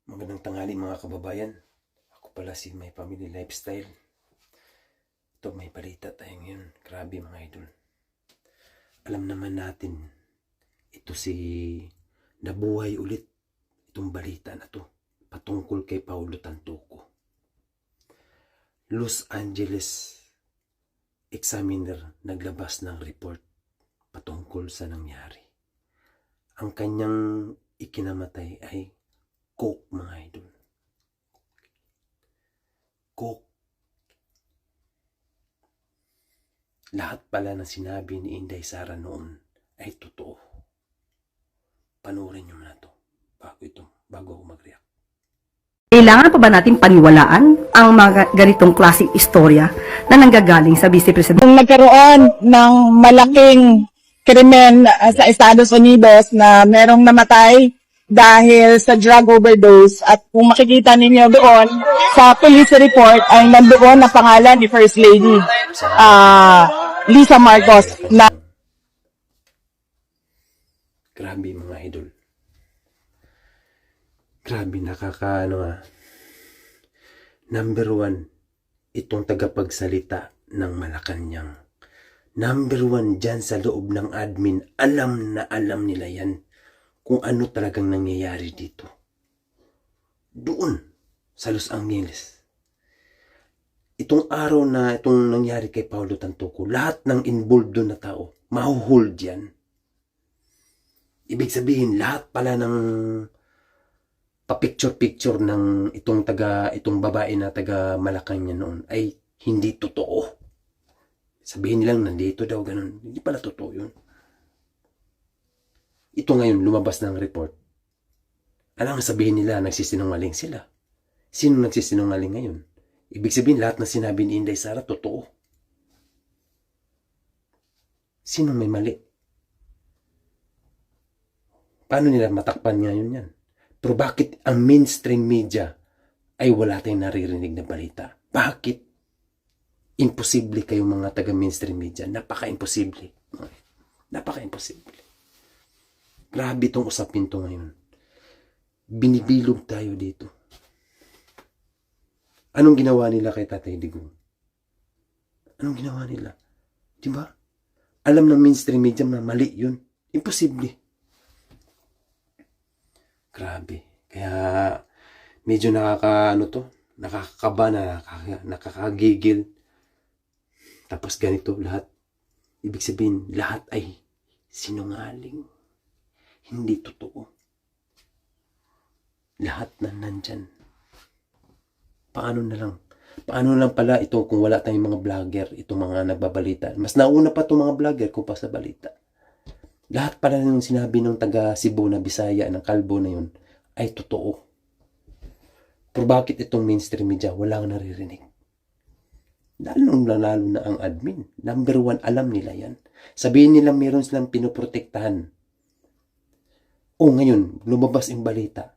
Magandang tanghali mga kababayan. Ako pala si My Family Lifestyle. Ito, may balita tayo ngayon. Grabe mga idol. Alam naman natin, ito si nabuhay ulit itong balita na to patungkol kay Paulo Tantuco. Los Angeles Examiner naglabas ng report patungkol sa nangyari. Ang kanyang ikinamatay ay coke mga idol. Coke. Lahat pala na sinabi ni Inday Sara noon ay totoo. Panoorin nyo na to bago ako mag-react. Kailangan pa ba natin paniwalaan ang mga ganitong klaseng istorya na nanggagaling sa Vice President? Kung nagkaroon ng malaking krimen sa Estados Unidos na merong namatay dahil sa drug overdose, at kung makikita ninyo doon sa police report ay nandoon na pangalan ni First Lady Lisa Marcos na Grabe mga idol. Grabe, Number 1, itong tagapagsalita ng Malacanang. Number 1 dyan sa loob ng admin. Alam na alam nila yan kung ano talagang nangyayari dito. Doon, sa Los Angeles. Itong araw na itong nangyari kay Paulo Tantuco, lahat ng involved doon na tao, mahuhold yan. Ibig sabihin, lahat pala ng pa-picture-picture ng itong babae na taga Malacanang noon ay hindi totoo. Sabihin nilang nandito daw, ganun. Hindi pala totoo yun. Ito ngayon, lumabas ng report. Alam nga sabihin nila, nagsisinungaling sila. Sino nagsisinungaling ngayon? Ibig sabihin, lahat na sinabi ni Inday Sara, totoo. Sino may mali? Paano nila matakpan ngayon yan? Pero bakit ang mainstream media ay wala tayong naririnig na balita? Bakit? Imposible kayo mga taga-mainstream media. Napaka-imposible. Napaka-imposible. Grabe itong usapin to ngayon. Binibilog tayo dito. Anong ginawa nila kay Tatay Digong? Anong ginawa nila? Diba? Alam ng mainstream media na mali yun. Imposible. Grabe. Kaya medyo nakakakaba na, nakakagigil. Tapos ganito lahat. Ibig sabihin, lahat ay sinungaling. Hindi totoo. Lahat na nandyan. Paano lang pala ito kung wala tayong mga vlogger, itong mga nagbabalita. Mas nauna pa itong mga vlogger kung pa sa balita. Lahat pala ng sinabi ng taga Cebu na Bisaya, ng Kalbo na yun, ay totoo. Pero bakit itong mainstream media walang naririnig? Lalo na ang admin. Number 1, alam nila yan. Sabihin nila meron silang pinoprotektahan. O ngayon, lumabas yung balita.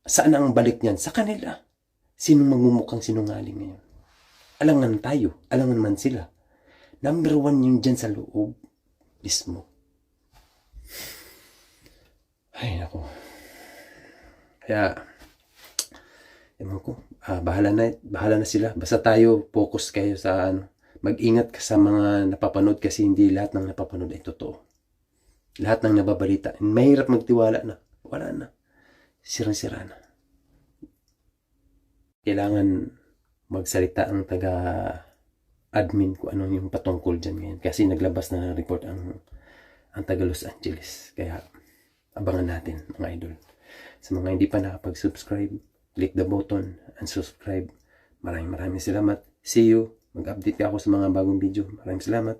Saan ang balik niyan? Sa kanila. Sinong magmumukhang sinungaling ngayon? Alangan tayo. Alangan man sila. Number 1 yung dyan sa loob. Mismo. Ay, naku. Kaya, ewan ko, bahala na sila. Basta tayo, focus kayo sa mag-ingat ka sa mga napapanood kasi hindi lahat ng napapanood ay totoo. Lahat ng nababalita. Mahirap magtiwala na. Wala na. Sirang-sira na. Kailangan magsalita ang taga-admin kung ano yung patungkol dyan ngayon. Kasi naglabas na ng report ang taga Los Angeles. Kaya abangan natin mga idol. Sa mga hindi pa nakapag-subscribe, click the button and subscribe. Maraming salamat. See you. Mag-update ako sa mga bagong video. Maraming salamat.